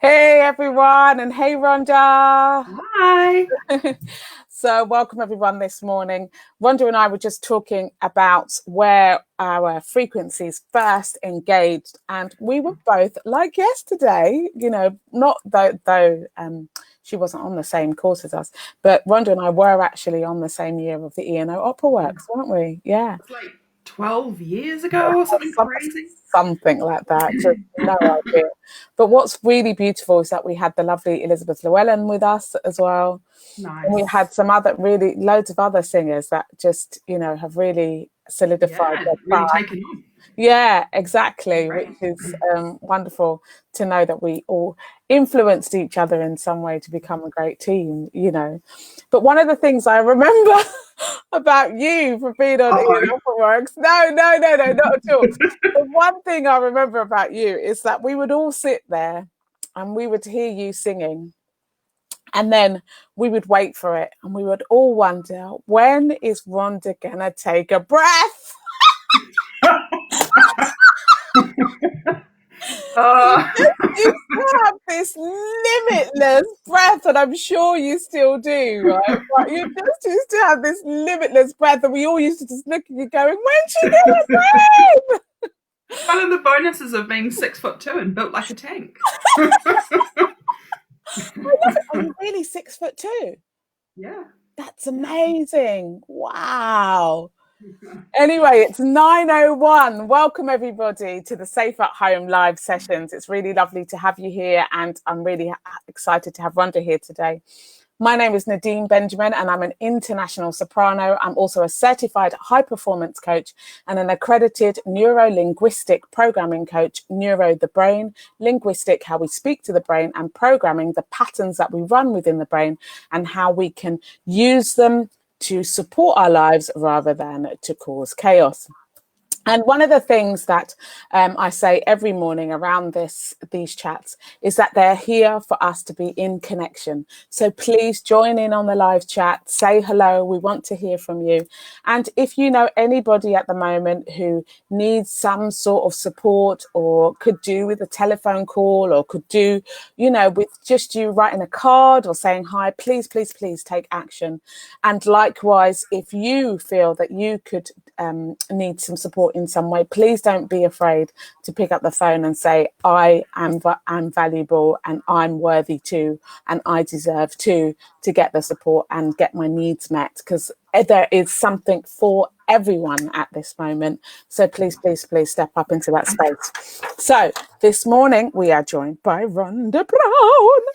Hey everyone, and hey Rhonda. Hi. So welcome everyone this morning. Rhonda and I were just talking about where our frequencies first engaged, and we were both like yesterday, not though she wasn't on the same course as us, but Rhonda and I were actually on the same year of the E&O Opera Works, weren't we? Yeah. It's like 12 years ago or something Some- crazy. Something like that. Just no idea. But what's really beautiful is that we had the lovely Elizabeth Llewellyn with us as well. And we had Nice. some other loads of other singers that just, have really solidified Yeah, their really craft. taken on. Yeah, exactly, which Great. is wonderful to know that we all influenced each other in some way to become a great team. But one of the things I remember about you for being on Ian Uh-oh. Offerworks, no, not at all. The one thing I remember about you is that we would all sit there and we would hear you singing. And then we would wait for it and we would all wonder, when is Rhonda going to take a breath? You uh, just used to have this limitless breath, and I'm sure you still do, right? But you just used to have this limitless breath, and we all used to just look at you going, when's she going to breathe? One of the bonuses of being 6'2" and built like a tank. Are you really 6'2"? Yeah. That's Yeah. amazing. Wow. Anyway, it's 9:01. Welcome everybody to the Safe at Home live sessions. It's really lovely to have you here, and I'm really excited to have Rhonda here today. My name is Nadine Benjamin, and I'm an international soprano. I'm also a certified high performance coach and an accredited neuro-linguistic programming coach, Neuro the Brain, linguistic, how we speak to the brain, and programming, the patterns that we run within the brain and how we can use them to support our lives rather than to cause chaos. And one of the things that I say every morning around these chats is that they're here for us to be in connection. So please join in on the live chat, say hello. We want to hear from you. And if you know anybody at the moment who needs some sort of support or could do with a telephone call or could do, with just you writing a card or saying hi, please, please, please take action. And likewise, if you feel that you could need some support in some way, please don't be afraid to pick up the phone and say, I'm valuable and I'm worthy too, and I deserve to get the support and get my needs met, because there is something for everyone at this moment. So please, please, please step up into that space. So this morning we are joined by Rhonda Browne.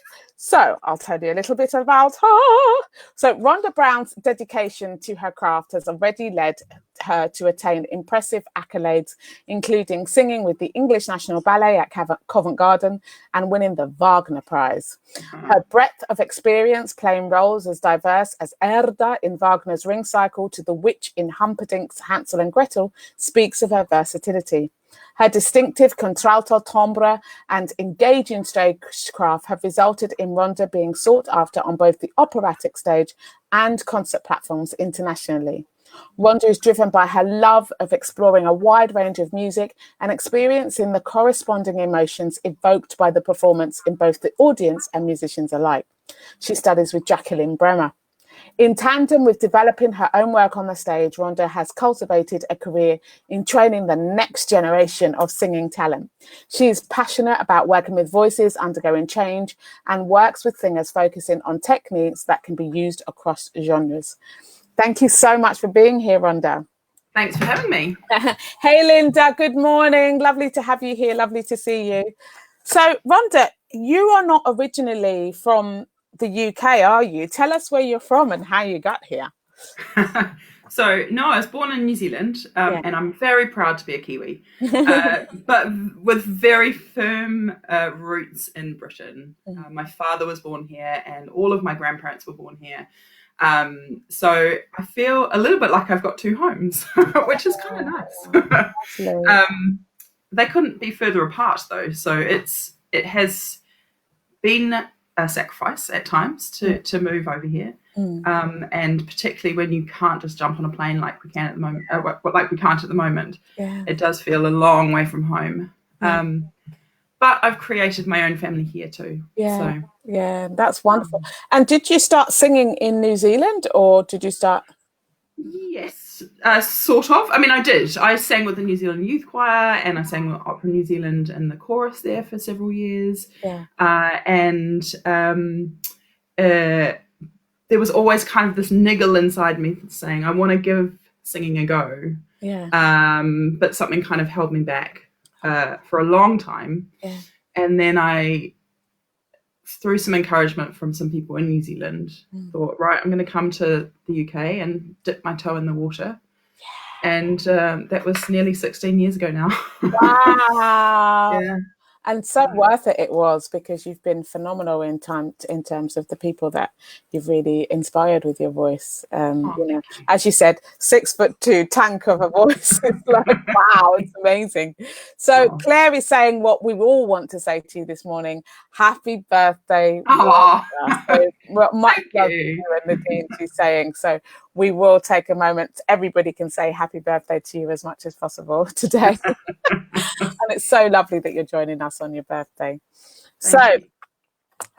So I'll tell you a little bit about her. So Rhonda Browne's dedication to her craft has already led her to attain impressive accolades, including singing with the English National Ballet at Covent Garden and winning the Wagner Prize. Her breadth of experience playing roles as diverse as Erda in Wagner's Ring Cycle to the witch in Humperdinck's Hansel and Gretel speaks of her versatility. Her distinctive contralto, timbre, and engaging stagecraft have resulted in Rhonda being sought after on both the operatic stage and concert platforms internationally. Rhonda is driven by her love of exploring a wide range of music and experiencing the corresponding emotions evoked by the performance in both the audience and musicians alike. She studies with Jacqueline Bremar. In tandem with developing her own work on the stage, Rhonda has cultivated a career in training the next generation of singing talent. She is passionate about working with voices undergoing change and works with singers focusing on techniques that can be used across genres. Thank you so much for being here, Rhonda. Thanks for having me. Hey, Linda. Good morning. Lovely to have you here. Lovely to see you. So, Rhonda, you are not originally from the UK, are you? Tell us where you're from and how you got here. So, no, I was born in New Zealand, Yeah. and I'm very proud to be a Kiwi, but with very firm roots in Britain. My father was born here, and all of my grandparents were born here. So I feel a little bit like I've got two homes, which is kind of nice. They couldn't be further apart, though, so it has been a sacrifice at times to move over here. And particularly when you can't just jump on a plane like we can at the moment, like we can't at the moment, Yeah. it does feel a long way from home. but I've created my own family here too. Yeah, so yeah, that's wonderful. And did you start singing in New Zealand, or did you start? Yes, sort of. I mean, I did. I sang with the New Zealand Youth Choir, and I sang with Opera New Zealand in the chorus there for several years. Yeah. And there was always kind of this niggle inside me saying, I want to give singing a go. Yeah. But something kind of held me back for a long time. Yeah. And then I, through some encouragement from some people in New Zealand, thought, right, I'm going to come to the UK and dip my toe in the water. Yeah. And that was nearly 16 years ago now. Wow. Yeah. And so worth it was, because you've been phenomenal in terms of the people that you've really inspired with your voice. As you said, 6'2" tank of a voice. It's like, wow, it's amazing. So Claire is saying what we all want to say to you this morning: happy birthday. So much love to you and Nadine, she's saying. So we will take a moment. Everybody can say happy birthday to you as much as possible today. And it's so lovely that you're joining us on your birthday. Thank you.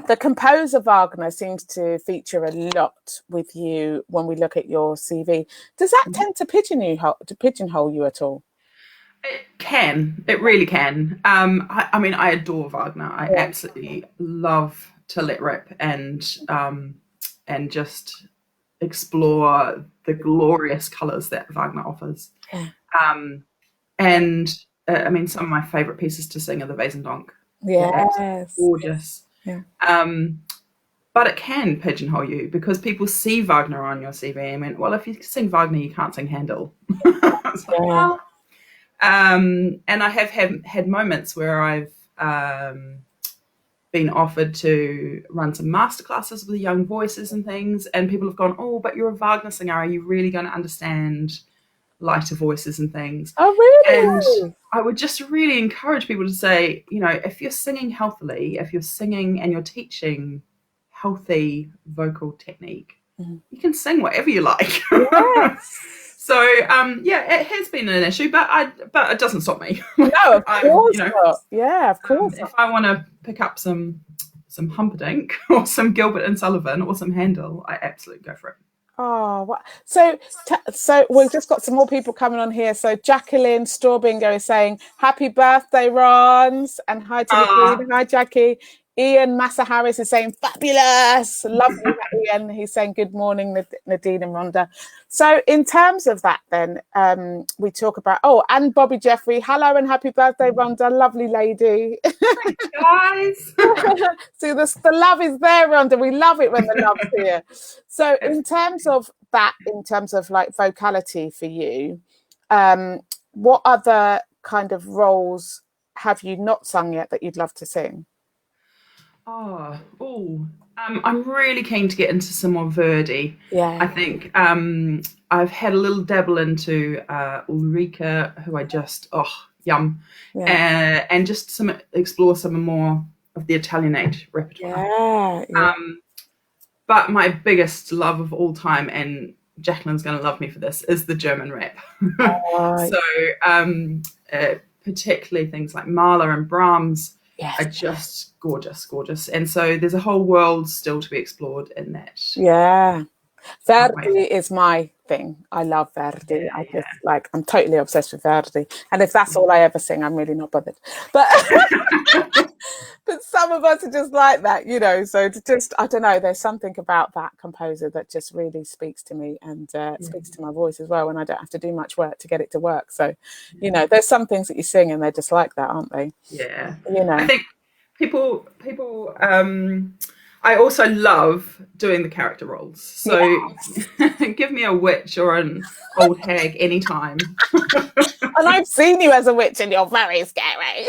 The composer Wagner seems to feature a lot with you when we look at your CV. Does that tend to pigeonhole you at all? It can. It really can. I mean, I adore Wagner. I absolutely love to let rip and just explore the glorious colours that Wagner offers. Yeah. I mean, some of my favourite pieces to sing are the Wesendonck. Yes. Gorgeous. Yeah. But it can pigeonhole you because people see Wagner on your CV and went, well, if you sing Wagner, you can't sing Handel. And I have had moments where I've been offered to run some masterclasses with young voices and things, and people have gone, oh, but you're a Wagner singer. Are you really going to understand lighter voices and things? Oh, really? And I would just really encourage people to say, if you're singing healthily, if you're singing and you're teaching healthy vocal technique, you can sing whatever you like. Yes. So it has been an issue, but it doesn't stop me. No, of course not. Yeah, of course. If I want to pick up some Humperdinck or some Gilbert and Sullivan or some Handel, I absolutely go for it. Oh, wow. So we've just got some more people coming on here. So Jacqueline Storbingo is saying, happy birthday, Rons. And hi to the Queen. Hi, Jackie. Ian Massa Harris is saying, fabulous. Lovely, Ian. He's saying, good morning, Nadine and Rhonda. So in terms of that, then, we talk about, and Bobby Jeffrey. Hello and happy birthday, Rhonda. Lovely lady. Thanks, guys. See, the love is there, Rhonda. We love it when the love's here. So in terms of that, in terms of like vocality for you, what other kind of roles have you not sung yet that you'd love to sing? I'm really keen to get into some more Verdi. Yeah. I think I've had a little dabble into Ulrika, who I just, yum. Yeah. And just explore some more of the Italian age repertoire. Yeah. But my biggest love of all time, and Jacqueline's going to love me for this, is the German rap. So particularly things like Mahler and Brahms. Yes. Are just gorgeous. And so there's a whole world still to be explored in that. Yeah. Verdi is my thing. I love Verdi. I'm totally obsessed with Verdi. And if that's all I ever sing, I'm really not bothered. But but some of us are just like that, so it's just, I don't know, there's something about that composer that just really speaks to me and speaks to my voice as well, and I don't have to do much work to get it to work. So, there's some things that you sing and they're just like that, aren't they? Yeah. I think people I also love doing the character roles. So give me a witch or an old hag anytime. And I've seen you as a witch and you're very scary.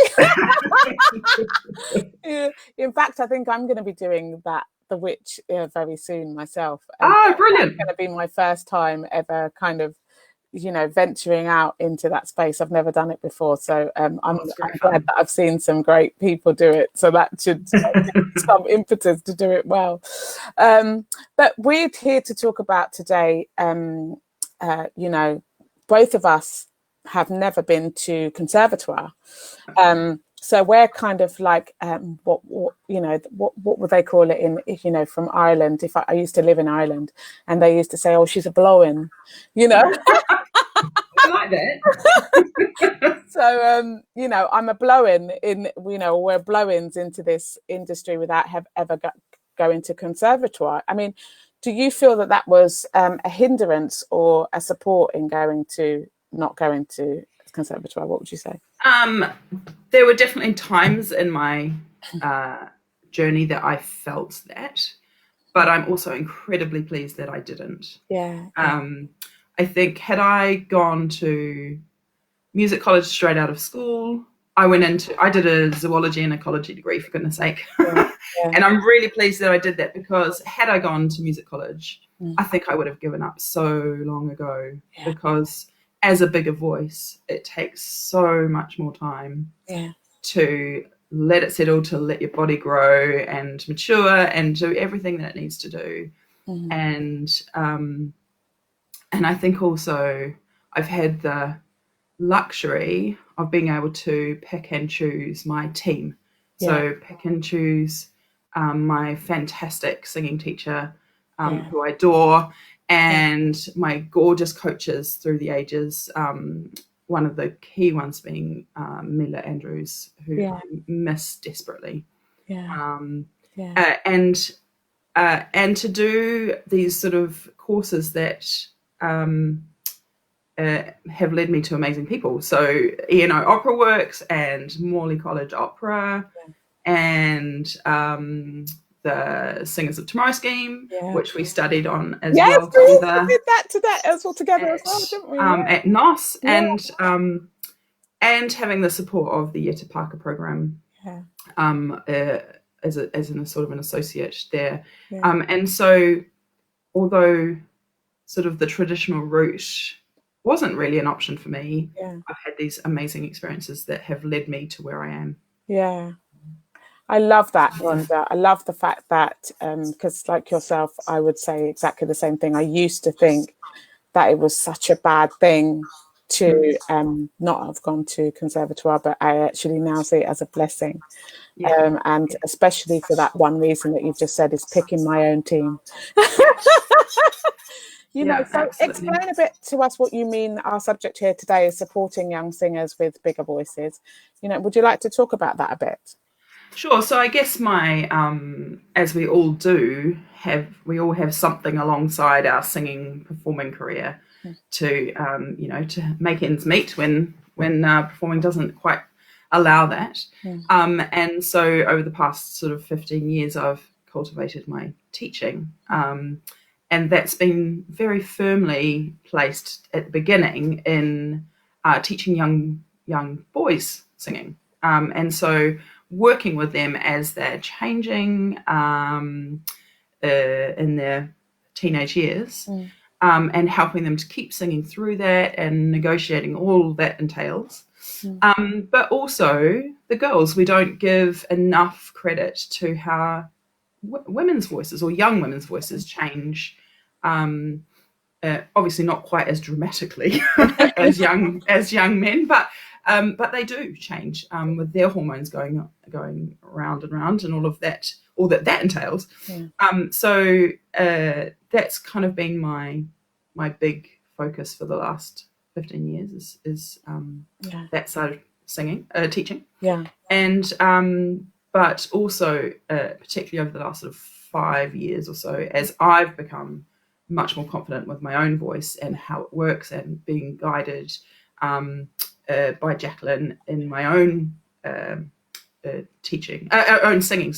In fact, I think I'm going to be doing the witch very soon myself. Brilliant. It's going to be my first time ever kind of, venturing out into that space. I've never done it before. So I'm glad that I've seen some great people do it. So that should some impetus to do it well. But we're here to talk about today, both of us have never been to conservatoire. So we're kind of like what would they call it in from Ireland? If I used to live in Ireland, and they used to say, "Oh, she's a blow-in," I like that. So I'm a blow-in we're blow-ins into this industry without ever going to conservatoire. I mean, do you feel that was a hindrance or a support in not going to conservatoire? What would you say? There were definitely times in my journey that I felt that, but I'm also incredibly pleased that I didn't. Yeah. I think had I gone to music college straight out of school, I did a zoology and ecology degree, for goodness sake. Yeah. And I'm really pleased that I did that, because had I gone to music college, I think I would have given up so long ago, because as a bigger voice, it takes so much more time to let it settle, to let your body grow and mature and do everything that it needs to do. And I think also I've had the luxury of being able to pick and choose my team. So pick and choose my fantastic singing teacher, who I adore, and my gorgeous coaches through the ages. One of the key ones being Mila Andrews, who I miss desperately. And to do these sort of courses that have led me to amazing people. So Opera Works and Morley College Opera, and the Singers of Tomorrow scheme, which we studied on as well together. We did that as well together as well, didn't we? At NOS, and having the support of the Yetta Parker program as a sort of an associate there. And so, although sort of the traditional route wasn't really an option for me, I've had these amazing experiences that have led me to where I am. Yeah. I love that, Rhonda. I love the fact that, because like yourself, I would say exactly the same thing. I used to think that it was such a bad thing to not have gone to conservatoire, but I actually now see it as a blessing. And especially for that one reason that you've just said, is picking my own team. So explain a bit to us what you mean. Our subject here today is supporting young singers with bigger voices. Would you like to talk about that a bit? Sure. So I guess my, as we all do, we all have something alongside our singing performing career to, to make ends meet when performing doesn't quite allow that. And so over the past sort of 15 years, I've cultivated my teaching. And that's been very firmly placed at the beginning in teaching young boys singing. And so working with them as they're changing in their teenage years, and helping them to keep singing through that and negotiating all that entails. But also the girls, we don't give enough credit to how women's voices or young women's voices change. Obviously not quite as dramatically as young men, but they do change with their hormones going round and round, and all that entails. So that's kind of been my big focus for the last 15 years is that side of singing, teaching. And but also particularly over the last sort of 5 years or so, as I've become much more confident with my own voice and how it works, and being guided by Jacqueline in my own teaching, own singing,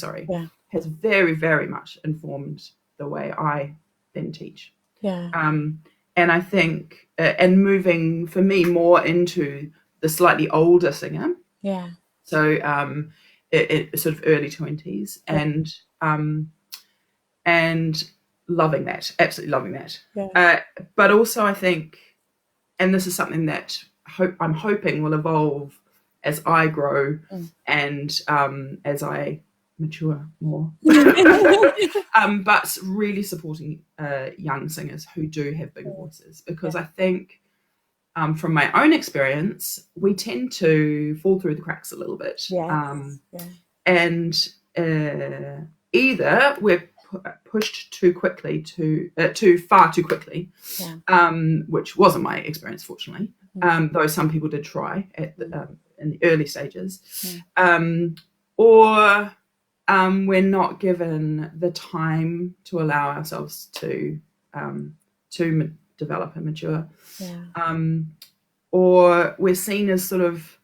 has very, very much informed the way I then teach. And I think, and moving for me more into the slightly older singer. So it sort of early 20s, and loving that, absolutely loving that. But also I think, and this is something that I'm hoping will evolve as I grow and as I mature more, but really supporting young singers who do have bigger voices, because I think from my own experience, we tend to fall through the cracks a little bit. Yes. And either we're pushed too quickly, too far too quickly, which wasn't my experience, fortunately, though some people did try at in the early stages, or we're not given the time to allow ourselves to develop and mature, or we're seen as sort of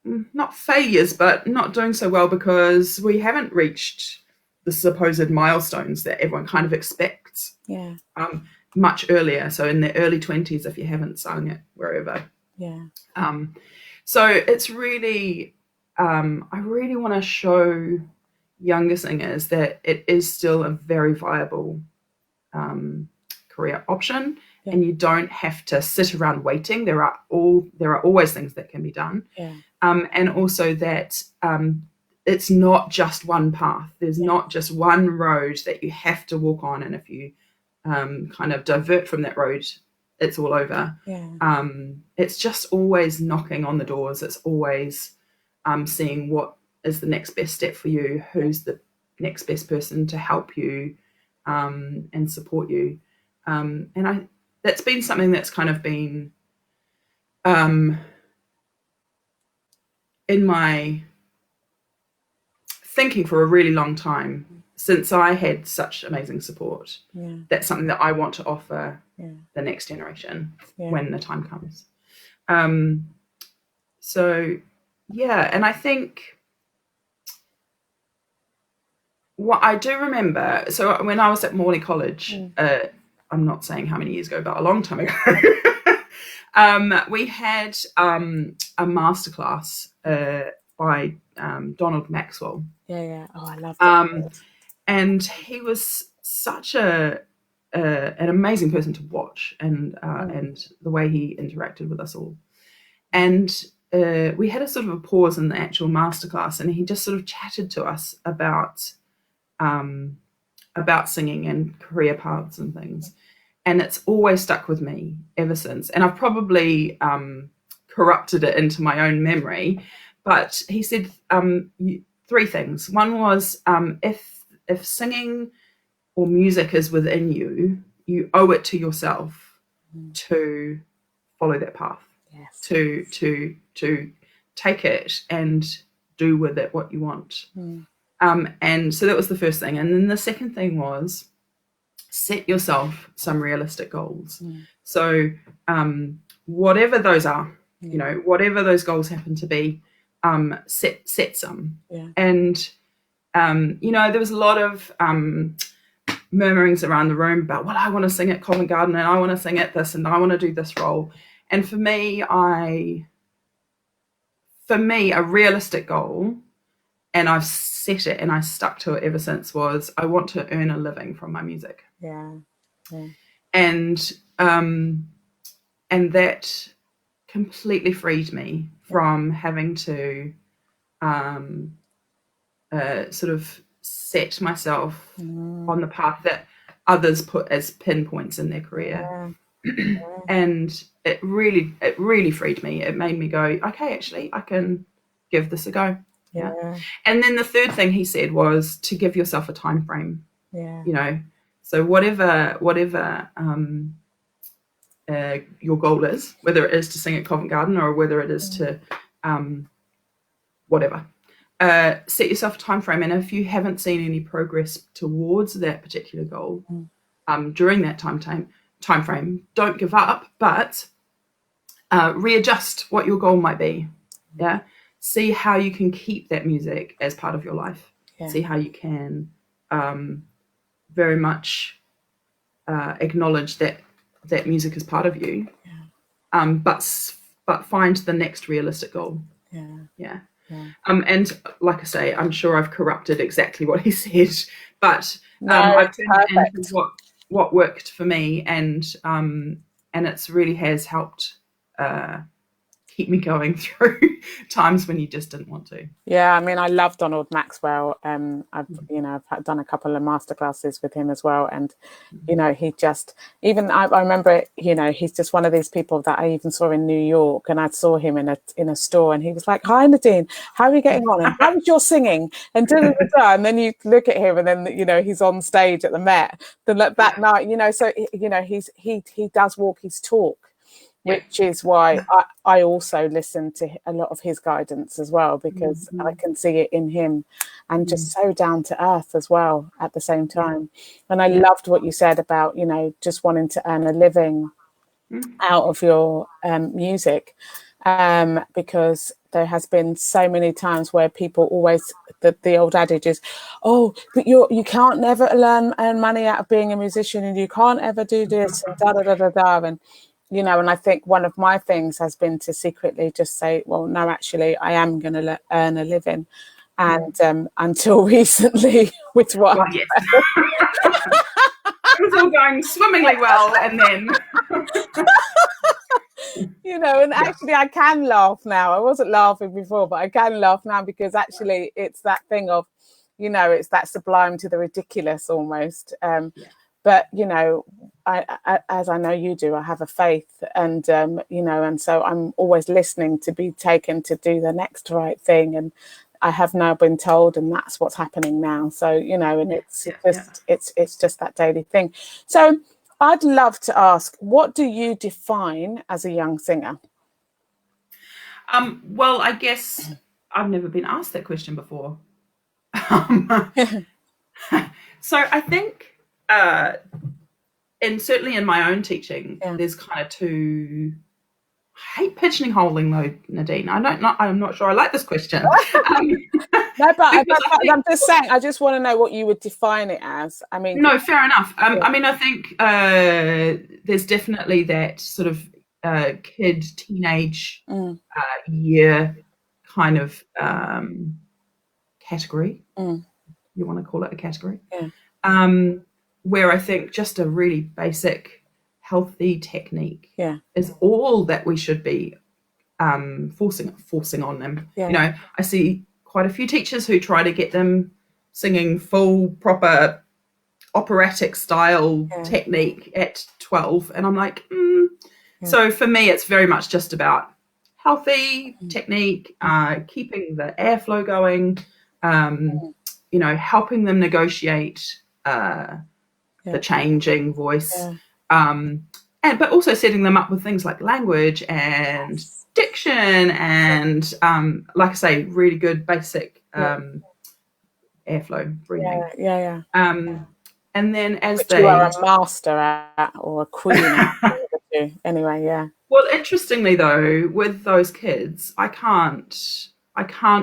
not failures, but not doing so well because we haven't reached the supposed milestones that everyone kind of expects much earlier. So in the early 20s, if you haven't sung it wherever. So it's really, I really want to show younger singers that it is still a very viable career option, and you don't have to sit around waiting. There are always things that can be done, and also that it's not just one path. There's not just one road that you have to walk on, and if you kind of divert from that road, it's all over. It's just always knocking on the doors. It's always seeing what is the next best step for you, who's the next best person to help you and support you. And that's been something that's kind of been in my thinking for a really long time, since I had such amazing support. That's something that I want to offer the next generation when the time comes. So yeah, and I think what I do remember, so when I was at Morley College, I'm not saying how many years ago, but a long time ago, we had a masterclass by Donald Maxwell. Oh, I love that. And he was such an amazing person to watch, and the way he interacted with us all. And we had a sort of a pause in the actual masterclass, and he just sort of chatted to us about singing and career paths and things. And it's always stuck with me ever since. And I've probably corrupted it into my own memory. But he said three things. One was if singing or music is within you, you owe it to yourself to follow that path, to take it and do with it what you want. And so that was the first thing. And then the second thing was set yourself some realistic goals. So whatever those are, you know, whatever those goals happen to be, set some. And you know, there was a lot of murmurings around the room about, well, I want to sing at Covent Garden, and I want to sing at this, and I want to do this role. And for me, a realistic goal, and I've set it and I stuck to it ever since, was I want to earn a living from my music. And that completely freed me from having to sort of set myself on the path that others put as pinpoints in their career. And it really freed me. It made me go, okay, actually I can give this a go. And then the third thing he said was to give yourself a time frame. You know, so whatever your goal is, whether it is to sing at Covent Garden or whether it is to whatever, set yourself a time frame. And if you haven't seen any progress towards that particular goal during that time frame, don't give up, but readjust what your goal might be. See how you can keep that music as part of your life. See how you can very much acknowledge that music is part of you, but find the next realistic goal. And like I say, I'm sure I've corrupted exactly what he said, but I've turned it into what worked for me, and it's really has helped keep me going through times when you just didn't want to. Yeah, I mean, I love Donald Maxwell. I've done a couple of masterclasses with him as well, and he just I remember he's just one of these people that I even saw in New York, and I saw him in a store, and he was like, "Hi Nadine, how are you getting on? And how was your singing?" And and then you look at him, and then he's on stage at the Met that night. So he does walk his talk. Which is why I also listen to a lot of his guidance as well, because I can see it in him, and just so down to earth as well at the same time. And I loved what you said about, just wanting to earn a living out of your music, because there has been so many times where people always, the old adage is, oh, but you can't never earn money out of being a musician, and you can't ever do this, and da da da da da. And and I think one of my things has been to secretly just say, well, no, actually, I am going to earn a living. And until recently, with what? Well, yes. It was all going swimmingly well, and then... and actually I can laugh now. I wasn't laughing before, but I can laugh now, because actually it's that thing of, it's that sublime to the ridiculous almost. But, I, as I know you do, I have a faith, and, and so I'm always listening to be taken to do the next right thing. And I have now been told, and that's what's happening now. So, and it's just that daily thing. So I'd love to ask, what do you define as a young singer? Well, I guess I've never been asked that question before. So I think, and certainly in my own teaching, there's kind of two. I hate pigeonholing though, Nadine. I'm not sure I like this question. No, but I'm just saying, I just want to know what you would define it as. I mean, no, fair enough. I mean, I think there's definitely that sort of kid, teenage year kind of category. You want to call it a category? Yeah. Where I think just a really basic, healthy technique is all that we should be forcing on them. Yeah. I see quite a few teachers who try to get them singing full, proper operatic style technique at 12, and I'm like, So for me, it's very much just about healthy technique, keeping the airflow going, helping them negotiate the changing voice, but also setting them up with things like language and diction and, like I say, really good basic airflow breathing. And then as which you are a master at, or a queen at, anyway, Well, interestingly though, with those kids, I can't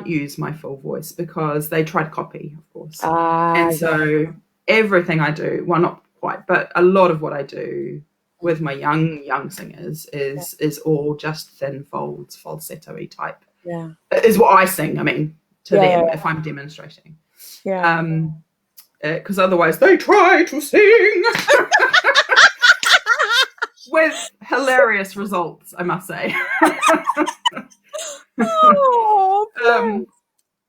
use my full voice because they try to copy, of course. And so everything I do, well, not quite, but a lot of what I do with my young singers is all just thin folds, falsetto-y type. Is what I sing, I mean, to them if I'm demonstrating. Because otherwise they try to sing with hilarious results, I must say.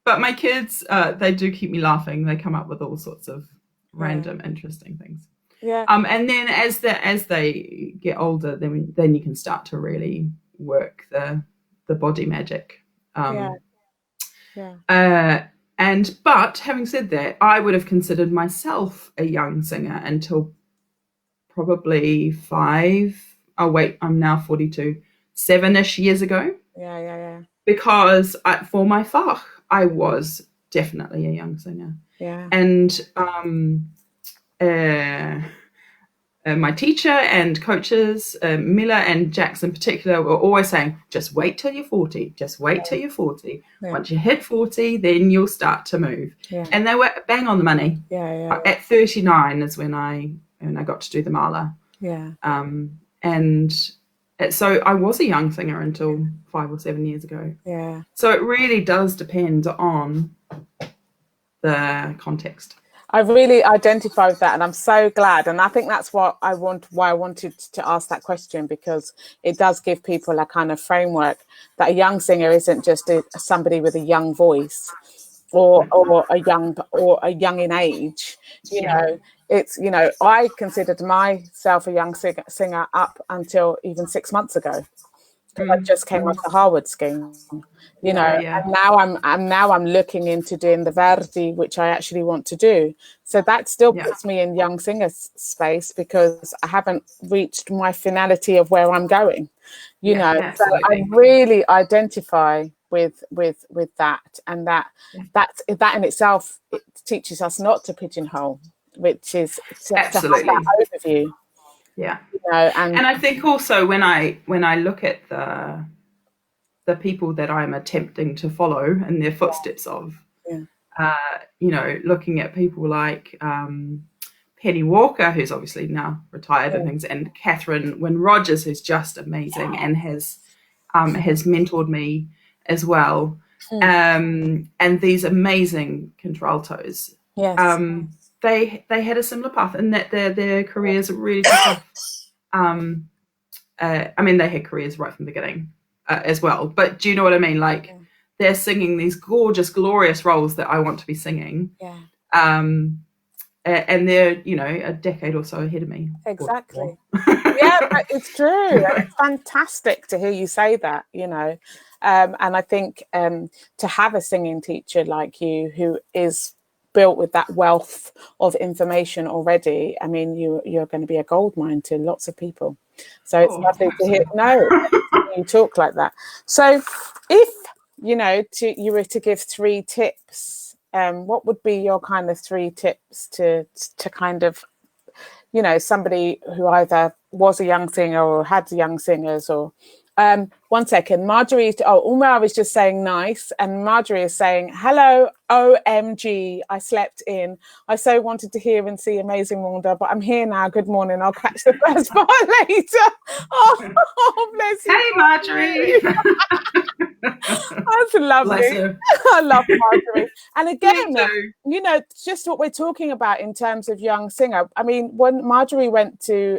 But my kids, they do keep me laughing. They come up with all sorts of random, interesting things. And then as they get older, then you can start to really work the body magic. But having said that, I would have considered myself a young singer until probably 5. Oh wait, I'm now 42. 7-ish years ago. Because for my fach, I was definitely a young singer. And my teacher and coaches, Miller and Jax in particular, were always saying, just wait till you're 40. Just wait till you're 40. Once you hit 40, then you'll start to move. And they were bang on the money. At 39 is when I got to do the mala. And so I was a young singer until 5 or 7 years ago. Yeah. So it really does depend on the context. I really identify with that, and I'm so glad. And I think that's why I wanted to ask that question, because it does give people a kind of framework that a young singer isn't just somebody with a young voice or a young in age. You know, it's, you know, I considered myself a young singer up until even 6 months ago. I just came off the Harvard scheme, you know, and now I'm looking into doing the Verdi, which I actually want to do. So that still puts me in young singer space, because I haven't reached my finality of where I'm going, you know. Absolutely. So I really identify with that, and that in itself, it teaches us not to pigeonhole, which is to have that overview. Yeah. You know, and I think also when I look at the people that I'm attempting to follow in their footsteps of, you know, looking at people like Penny Walker, who's obviously now retired and things, and Catherine Wynne Rogers, who's just amazing and has mentored me as well. And these amazing contraltos. They had a similar path in that their careers really took off. I mean, they had careers right from the beginning as well. But do you know what I mean? Like, they're singing these gorgeous, glorious roles that I want to be singing. And they're, you know, a decade or so ahead of me. Exactly. Yeah, but it's true. It's fantastic to hear you say that, you know. And I think to have a singing teacher like you, who is built with that wealth of information already, I mean, you're going to be a goldmine to lots of people. So it's lovely to hear you talk like that. So if, you know, you were to give 3 tips, what would be your kind of 3 tips to kind of, you know, somebody who either was a young singer or had young singers? Or 1 second, Marjorie. Umar was just saying nice, and Marjorie is saying hello. OMG, I slept in. I so wanted to hear and see Amazing Wanda, but I'm here now. Good morning. I'll catch the first part later. Oh, bless you. Hey, Marjorie. That's lovely. I love Marjorie. And again, you know, just what we're talking about in terms of young singer. I mean, when Marjorie went to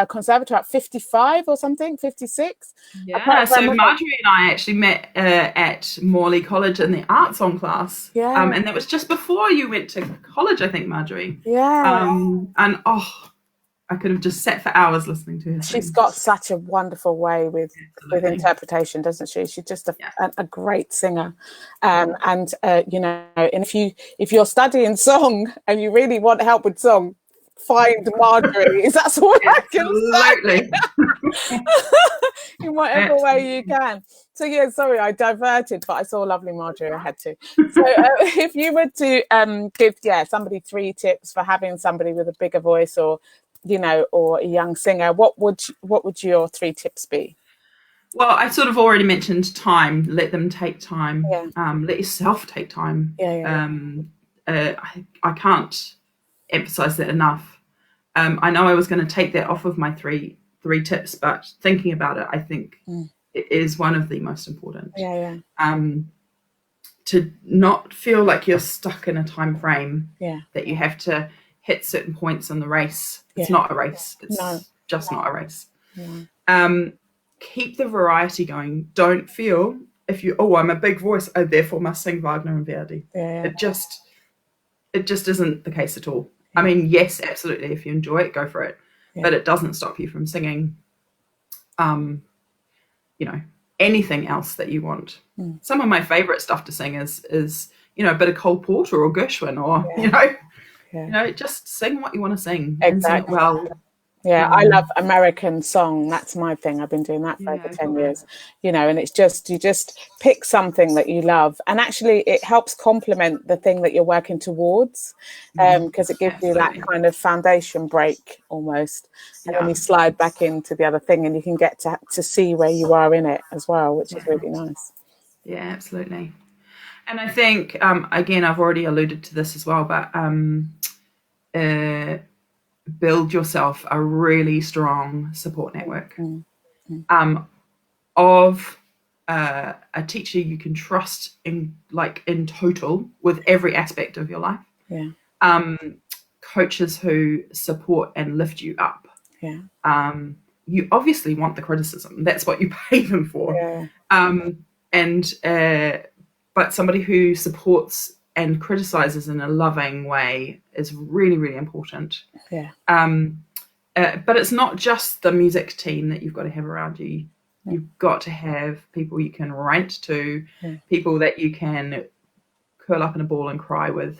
conservatoire at 55 or something, 56. Yeah, so Marjorie and I actually met at Morley College in the art song class. And that was just before you went to college, I think, Marjorie. And I could have just sat for hours listening to her. She's got such a wonderful way with interpretation, doesn't she? She's just a great singer. And you know, and if you're studying song and you really want help with song, find Marjorie. That's what I can say. In whatever way you can. So yeah, sorry, I diverted, but I saw lovely Marjorie. I had to. So if you were to give somebody 3 tips for having somebody with a bigger voice, or, you know, or a young singer, what would your 3 tips be? Well, I sort of already mentioned time. Let them take time. Let yourself take time. I can't emphasize that enough. I know I was going to take that off of my three tips, but thinking about it, I think it is one of the most important. To not feel like you're stuck in a time frame, that you have to hit certain points in the race. It's not a race. It's just not a race. Keep the variety going. Don't feel I'm a big voice, I therefore must sing Wagner and Verdi. It just isn't the case at all. I mean, yes, absolutely. If you enjoy it, go for it. But it doesn't stop you from singing, you know, anything else that you want. Some of my favorite stuff to sing is you know, a bit of Cole Porter or Gershwin, or you know, just sing what you want to sing and sing it well. I love American song. That's my thing. I've been doing that for over 10 years, you know, and it's just, you just pick something that you love, and actually it helps complement the thing that you're working towards, because it gives you that kind of foundation break almost, and then you slide back into the other thing, and you can get to see where you are in it as well, which is really nice. Yeah, absolutely. And I think, again, I've already alluded to this as well, but build yourself a really strong support network of a teacher you can trust in total with every aspect of your life. coaches who support and lift you up. Yeah. You obviously want the criticism. That's what you pay them for. Yeah. But somebody who supports and criticizes in a loving way is really, really important. Yeah. But it's not just the music team that you've got to have around you. Yeah. You've got to have people you can rant to, people that you can curl up in a ball and cry with,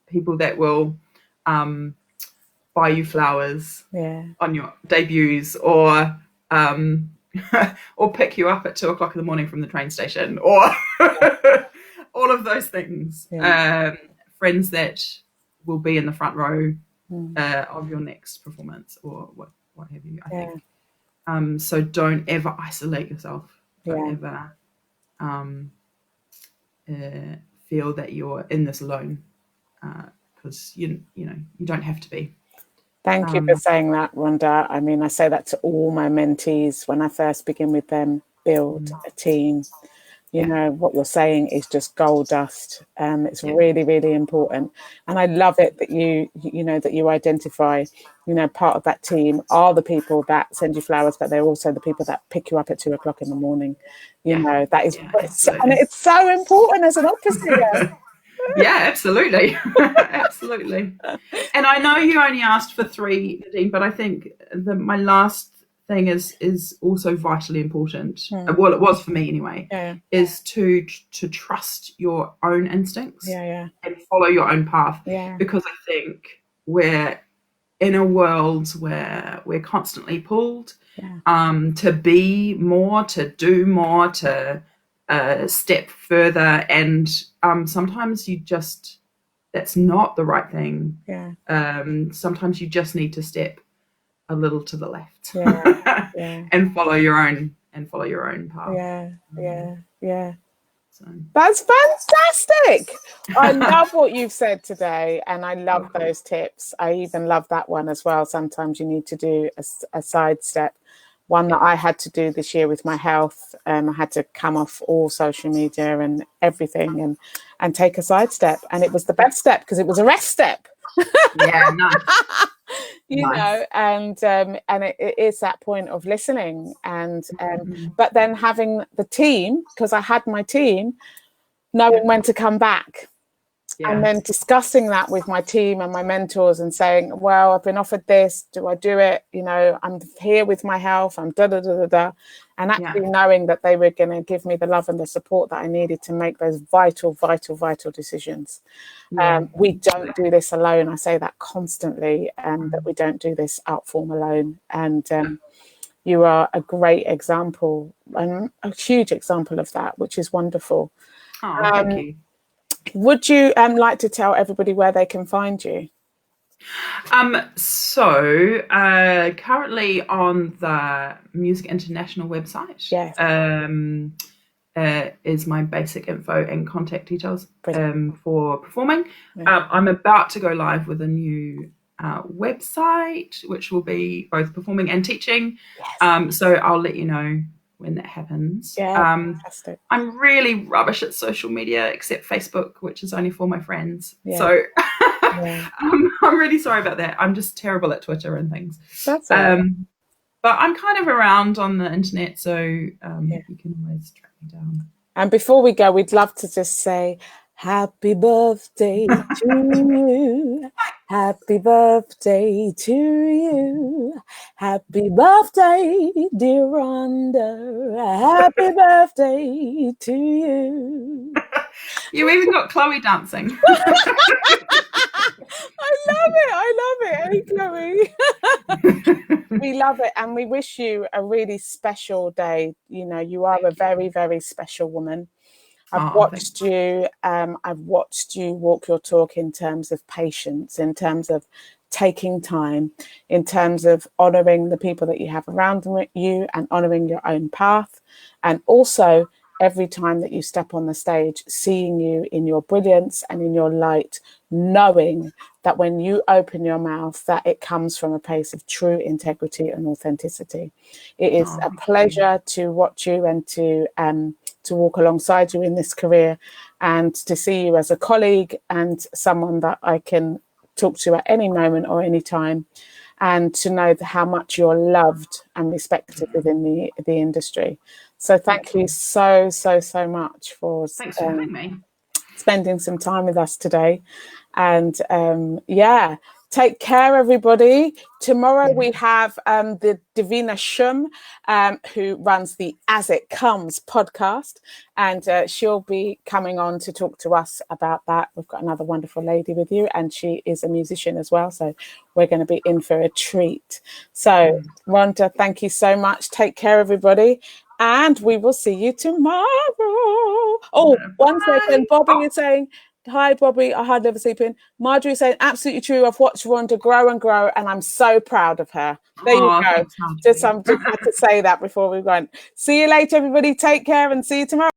people that will buy you flowers on your debuts, or or pick you up at 2 o'clock in the morning from the train station, or all of those things. Friends that will be in the front row of your next performance, or what have you. I think. So don't ever isolate yourself. Don't ever feel that you're in this alone, because you don't have to be. Thank you for saying that, Rhonda. I mean, I say that to all my mentees when I first begin with them. Build a team. You know, what you're saying is just gold dust. It's really, really important. And I love it that you identify, part of that team are the people that send you flowers, but they're also the people that pick you up at 2 o'clock in the morning. That is, and it's so important as an officer. Yeah, absolutely. Absolutely. And I know you only asked for 3, Nadine, but I think my last thing is also vitally important. Well, it was for me anyway. Is to trust your own instincts and follow your own path. Because I think we're in a world where we're constantly pulled to be more, to do more, to step further, and sometimes that's not the right thing. Sometimes you just need to step a little to the left and follow your own path. So. That's fantastic. I love what you've said today, and I love those tips. I even love that one as well. Sometimes you need to do a sidestep. One that I had to do this year with my health. I had to come off all social media and everything and take a sidestep. And it was the best step because it was a rest step. Yeah, nice. And it is that point of listening and but then having the team, because I had my team, knowing when to come back. And then discussing that with my team and my mentors and saying, well, I've been offered this. Do I do it? I'm here with my health. I'm da-da-da-da-da. And actually knowing that they were going to give me the love and the support that I needed to make those vital, vital, vital decisions. We don't do this alone. I say that constantly, that we don't do this art form alone. And you are a great example, and a huge example of that, which is wonderful. Oh, thank you. Would you like to tell everybody where they can find you? So currently on the Music International website is my basic info and contact details for performing. I'm about to go live with a new website, which will be both performing and teaching. So I'll let you know when that happens. Fantastic. I'm really rubbish at social media, except Facebook, which is only for my friends. So I'm really sorry about that. I'm just terrible at Twitter and things. That's right. But I'm kind of around on the internet, so you can always track me down. And before we go, we'd love to just say happy birthday to you. Happy birthday to you. Happy birthday, dear Rhonda. Happy birthday to you. You even got Chloe dancing. I love it. Hey, Chloe. We love it, and we wish you a really special day. You are a very, very special woman. I've watched you. I've watched you walk your talk in terms of patience, in terms of taking time, in terms of honouring the people that you have around you and honouring your own path. And also, every time that you step on the stage, seeing you in your brilliance and in your light, knowing that when you open your mouth, that it comes from a place of true integrity and authenticity. It is a pleasure to watch you and to to walk alongside you in this career, and to see you as a colleague and someone that I can talk to at any moment or any time, and to know how much you're loved and respected within the industry. So thank you so much for thanks for having me, spending some time with us today. And take care, everybody. Tomorrow we have the Davina Shum, who runs the As It Comes podcast, and she'll be coming on to talk to us about that. We've got another wonderful lady with you, and she is a musician as well, so we're going to be in for a treat. So Rhonda, thank you so much. Take care, everybody, and we will see you tomorrow. Oh, 1 second. Bobby is saying, hi, Bobby. I hardly ever sleep in. Marjorie saying, absolutely true. I've watched Rhonda grow and grow, and I'm so proud of her. There you go. Thanks, Just had to say that before we went. See you later, everybody. Take care and see you tomorrow.